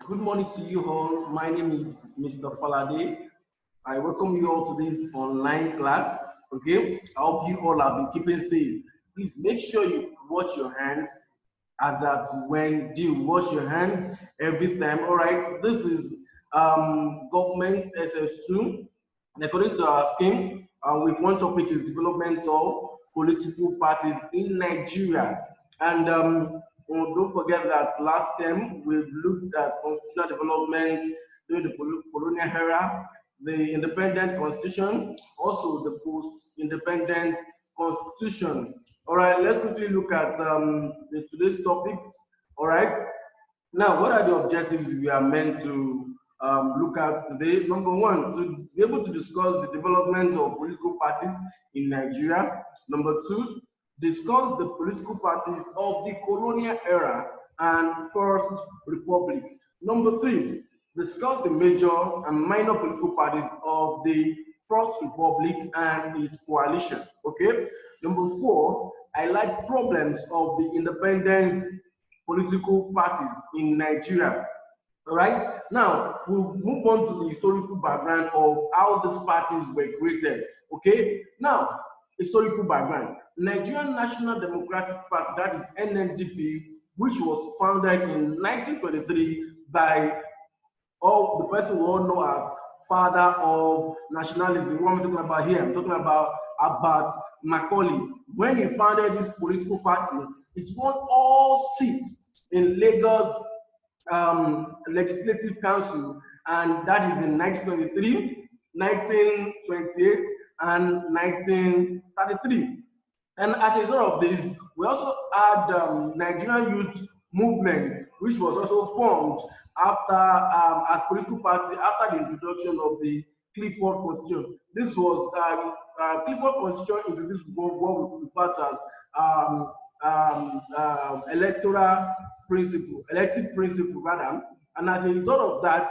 Good morning to you all. My name is Mr. Falade. I welcome you all to this online class. Okay, I hope you all have been keeping safe. Please make sure you wash your hands as at when do you wash your hands every time. All right, this is government SS2. And according to our scheme, with one topic is development of political parties in Nigeria. And don't forget that last time we looked at constitutional development during the colonial era, the independent constitution, also the post-independent constitution. All right, let's quickly look at today's topics. All right, now, what are the objectives we are meant to look at today? Number one, to be able to discuss the development of political parties in Nigeria. Number two, discuss the political parties of the colonial era and First Republic. Number three, discuss the major and minor political parties of the First Republic and its coalition. Okay. Number four, highlight problems of the independence political parties in Nigeria. All right. Now we'll move on to the historical background of how these parties were created. Okay. Now, historical background. Nigerian National Democratic Party, that is NNDP, which was founded in 1923 by the person we all know as father of nationalism. What I'm talking about here, I'm talking about Macaulay. When he founded this political party, it won all seats in Lagos Legislative Council, and that is in 1923, 1928, and 1933. And as a result of this, we also had Nigerian Youth Movement, which was also formed after as political party after the introduction of the Clifford Constitution. This was Clifford Constitution introduced what we refer to as electoral principle, elective principle rather, and as a result of that,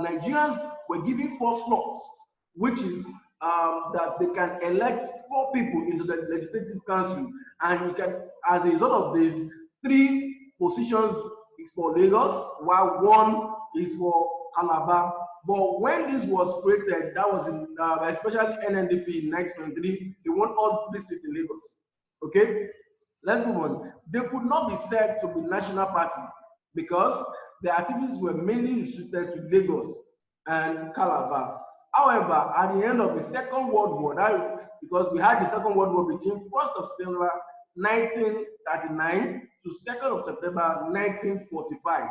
Nigerians were given 4 slots, which is that they can elect 4 people into the legislative council, and you can, as a result of this, 3 positions is for Lagos, while 1 is for Calabar. But when this was created, that was in especially NNDP in 1923, they won all 3 seats in Lagos. Okay, let's move on. They could not be said to be national parties because their activities were mainly restricted to Lagos and Calabar. However, at the end of the Second World War, because we had the Second World War between 1st of September 1939 to 2nd of September 1945.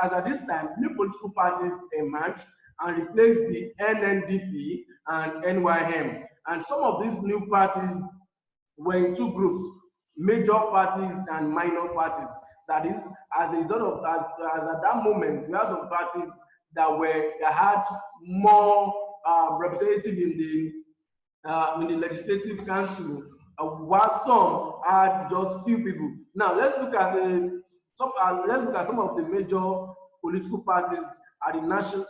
As at this time, new political parties emerged and replaced the NNDP and NYM. And some of these new parties were in 2 groups: major parties and minor parties. That is, as a result of as at that moment, we have some parties that had more representative in the legislative council, while some had just few people. Now let's look at some of the major political parties at the national.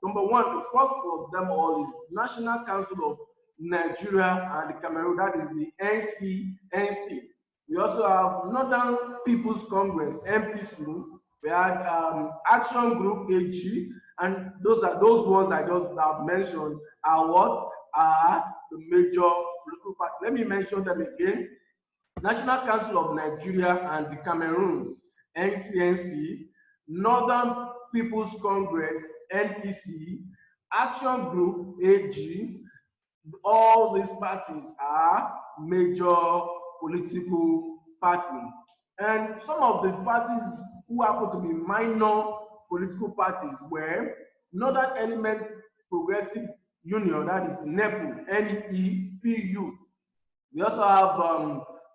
Number one, the first of them all is National Council of Nigeria and the Cameroon, that is the NCNC. We also have Northern People's Congress, MPC. We had Action Group AG, and those ones I just have mentioned are what are the major political parties. Let me mention them again: National Council of Nigeria and the Cameroons, NCNC; Northern People's Congress, NPC; Action Group AG. All these parties are major political parties. And some of the parties who happen to be minor political parties were Northern Element Progressive Union, that is NEPU, NEPU. We also have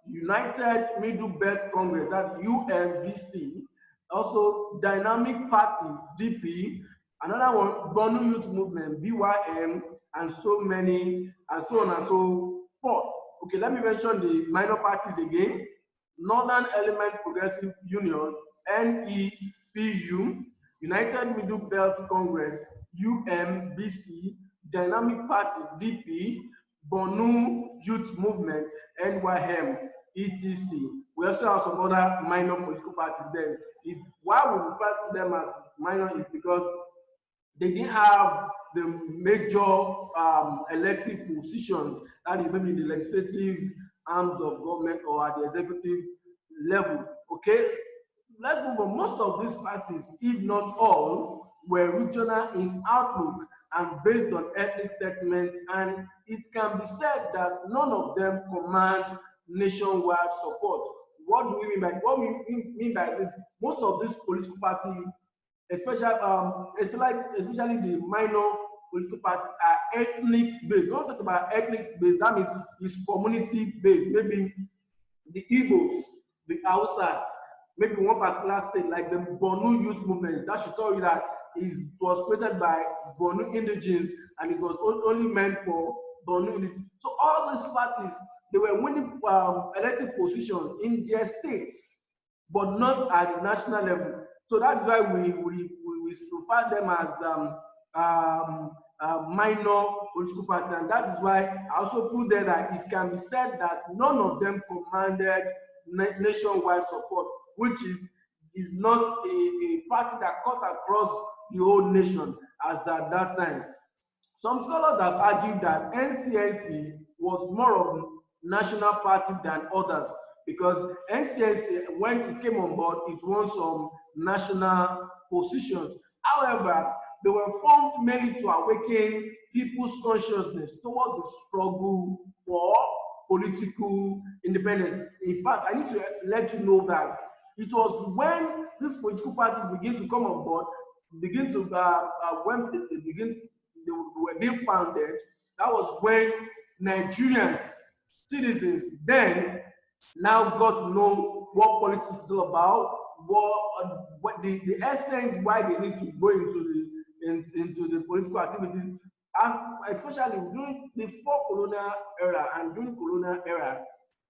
United Middle Belt Congress, that's UMBC. Also Dynamic Party, DP. Another one, Bonu Youth Movement, BYM, and so many, and so on and so forth. Okay, let me mention the minor parties again: Northern Element Progressive Union, NEPU; United Middle Belt Congress, UMBC; Dynamic Party, DP; Bonu Youth Movement, NYM, etc. We also have some other minor political parties. Then, why we refer to them as minor is because they didn't have the major elective positions, that is maybe the legislative arms of government or at the executive level. Okay, let's move on. Most of these parties, if not all, were regional in outlook and based on ethnic sentiment, and it can be said that none of them command nationwide support. What do we mean by this? Most of these political parties, especially the minor political parties, are ethnic based. When we talk about ethnic based, that means it's community based. Maybe the Igbos, the Hausas, maybe one particular state like the Borno youth movement. That should tell you that it was created by Borno indigenes and it was only meant for Borno indigenes. So all these parties, they were winning elected positions in their states, but not at the national level. So that's why we refer them as minor political parties, and that is why I also put there that it can be said that none of them commanded nationwide support, which is not a party that cut across the whole nation as at that time. Some scholars have argued that NCNC was more of national party than others because NCNC, when it came on board, it won some national positions. However, they were formed mainly to awaken people's consciousness towards the struggle for political independence. In fact, I need to let you know that it was when these political parties begin to come on board, begin to when they were being founded, that was when Nigerians, citizens, then now got to know what politics is all about, what the essence why they need to go into the political activities, as, especially during the post-colonial era and during colonial era.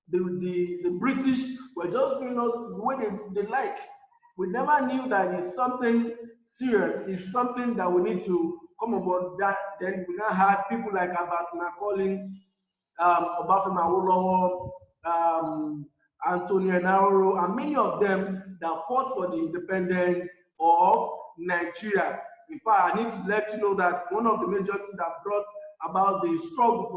The British were just doing us the way they like. We never knew that it's something serious, it's something that we need to come about. That then we now had people like Abat Macaulay, Obafemi Awolowo, Antonio Nauro, and many of them that fought for the independence of Nigeria. In fact, I need to let you know that one of the major things that brought about the struggle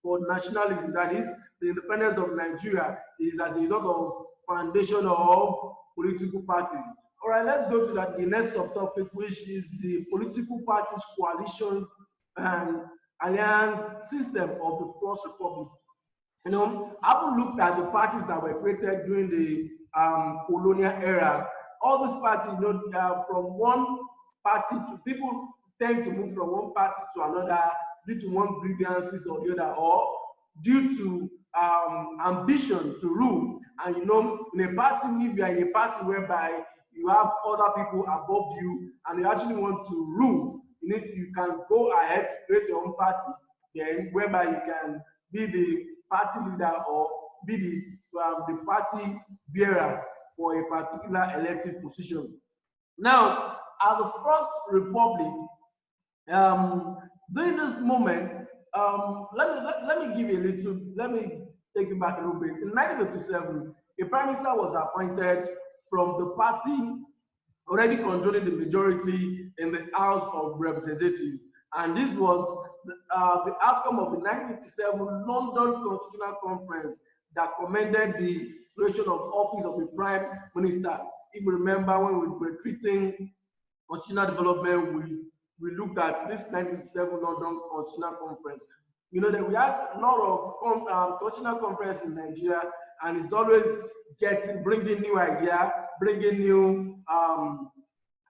for nationalism, that is the independence of Nigeria, is as a result of foundation of political parties. All right, let's go to the next subtopic, which is the political parties, coalitions, and alliance system of the First Republic. I've looked at the parties that were created during the colonial era. All these parties, from one party to people tend to move from one party to another due to one grievances or the other, or due to ambition to rule. And in a party, if you are in a party whereby you have other people above you and you actually want to rule, you can go ahead to create your own party, then whereby you can be the party leader or be the party bearer for a particular elective position. Now, at the First Republic, during this moment, let me give you let me take you back a little bit. In 1957, a prime minister was appointed from the party already controlling the majority in the House of Representatives. And this was the outcome of the 1957 London Constitutional Conference that commended the creation of office of the Prime Minister. If you remember, when we were treating constitutional development, we looked at this 1957 London Constitutional Conference. That we had a lot of constitutional conference in Nigeria, and it's always bringing new idea, bringing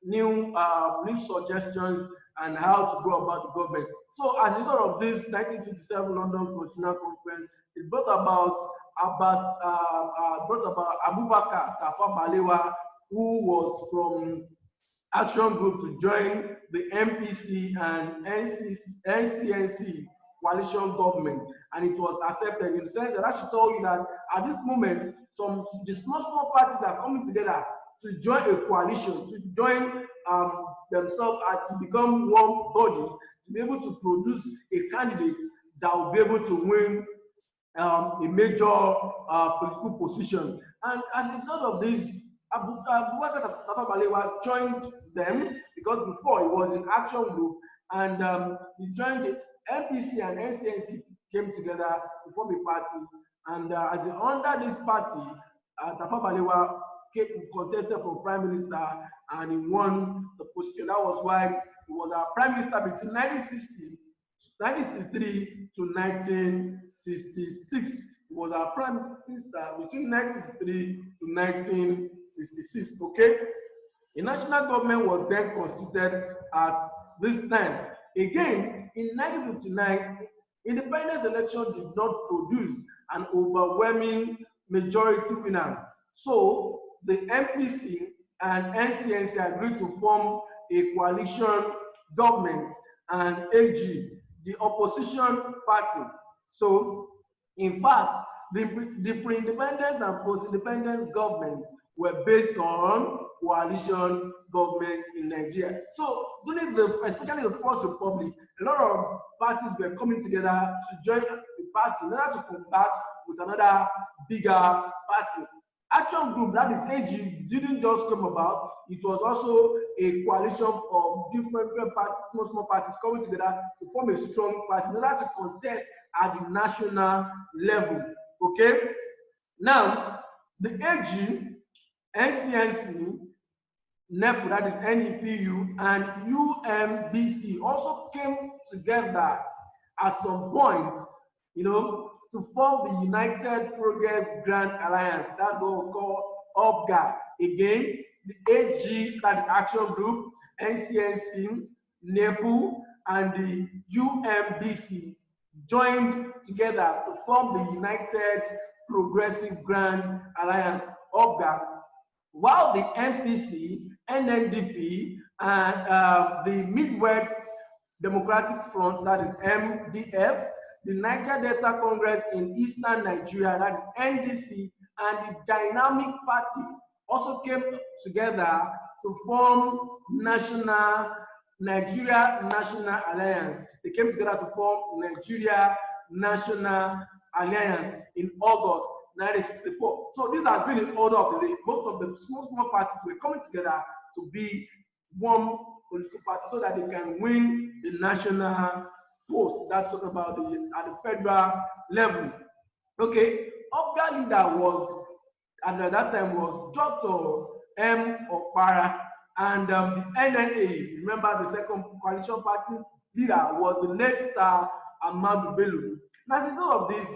new suggestions and how to go about the government. So as a result of this 1957 London Constitutional Conference, it brought about Abubakar Tafawa Balewa, who was from Action Group, to join the MPC and NCNC coalition government, and it was accepted, in the sense that I should tell you that at this moment, the small parties are coming together to join a coalition, to join themselves to become one body, to be able to produce a candidate that will be able to win a major political position. And as a result of this, Abubakar Tafawa Balewa joined them because before he was in Action Group, and he joined the MPC and NCNC came together to form a party. And under this party, Tafawa Balewa contested for prime minister and he won the position. That was why he was our prime minister between 1963 to 1966. He was our prime minister between 1963 to 1966. Okay, a national government was then constituted at this time. Again, in 1959, independence election did not produce an overwhelming majority winner. So the MPC and NCNC agreed to form a coalition government and AG, the opposition party. So, in fact, the pre-independence and post-independence governments were based on coalition government in Nigeria. So, during especially the First Republic, a lot of parties were coming together to join the party in order to combat with another bigger party. Action Group, that is AG, didn't just come about. It was also a coalition of different parties, small parties coming together to form a strong party in order to contest at the national level. Okay? Now, the AG, NCNC, NEPU, that is NEPU, and UMBC also came together at some point, to form the United Progress Grand Alliance. That's what we call UPGA. Again, the AG, that is Action Group, NCNC, NEPU, and the UMBC joined together to form the United Progressive Grand Alliance, UPGA, while the MPC, NNDP, and the Midwest Democratic Front, that is MDF, the Niger Delta Congress in Eastern Nigeria, that is NDC, and the Dynamic Party also came together to form Nigeria National Alliance. They came together to form Nigeria National Alliance in August 1964. So this has been the order of the day. Most of the small parties were coming together to be one political party so that they can win the national post. That's talking about at the federal level. Okay, UPGA leader was at that time was Dr. M. Okpara, and the NNA, remember the second coalition party leader, was the late Sir Ahmadu Bello. As a result of this,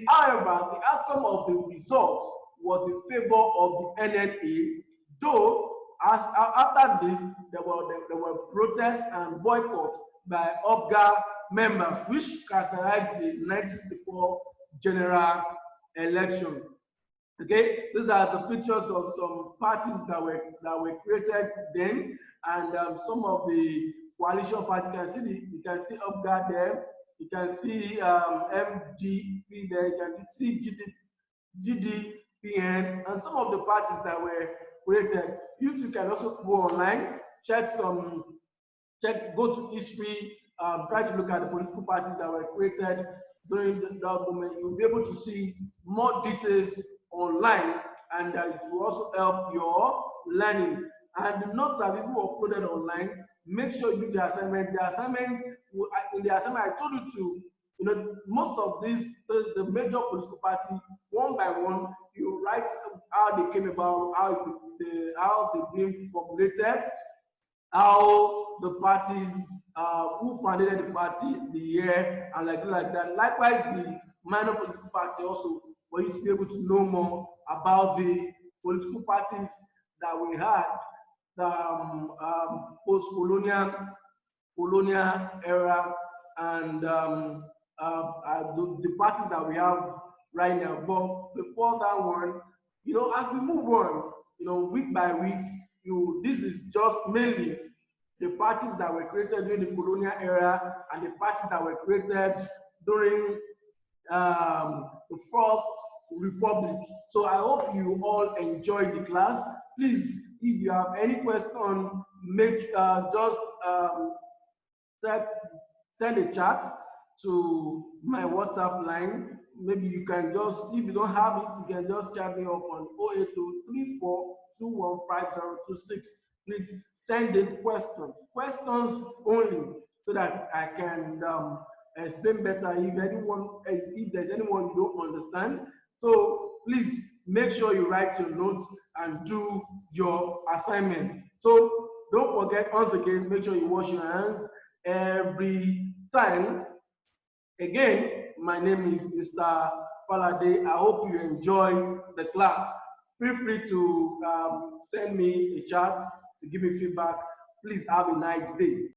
however, the outcome of the result was in favor of the NNA, though after this there were protests and boycott by UPGA members, which characterized the 1964 general election. Okay, these are the pictures of some parties that were created then, and some of the coalition parties. You can see UPGA there. You can see MDP there. You can see GDPN, and some of the parties that were created. You too can also go online, go to history, try to look at the political parties that were created during that moment. You'll be able to see more details online, and it will also help your learning. And the notes that people uploaded online, make sure you do the assignment. In the assignment, I told you to, most of these, the major political party, one by one, you write how they came about, how they've been formulated, how the parties, who founded the party, the year, and like that. Likewise, the minor political party also, for you to be able to know more about the political parties that we had, the post-colonial era, and the parties that we have right now. But before that one, as we move on, week by week, this is just mainly the parties that were created during the colonial era and the parties that were created during the First Republic. So I hope you all enjoyed the class. Please, if you have any question, just send a chat to my WhatsApp line maybe you can just, if you don't have it, you can just chat me up on 08234215026. Please send in questions only, so that I can explain better if there's anyone you don't understand. So please make sure you write your notes and do your assignment. So don't forget, once again, make sure you wash your hands every time. Again, my name is Mr. Falade. I hope you enjoy the class. Feel free to send me a chat to give me feedback. Please have a nice day.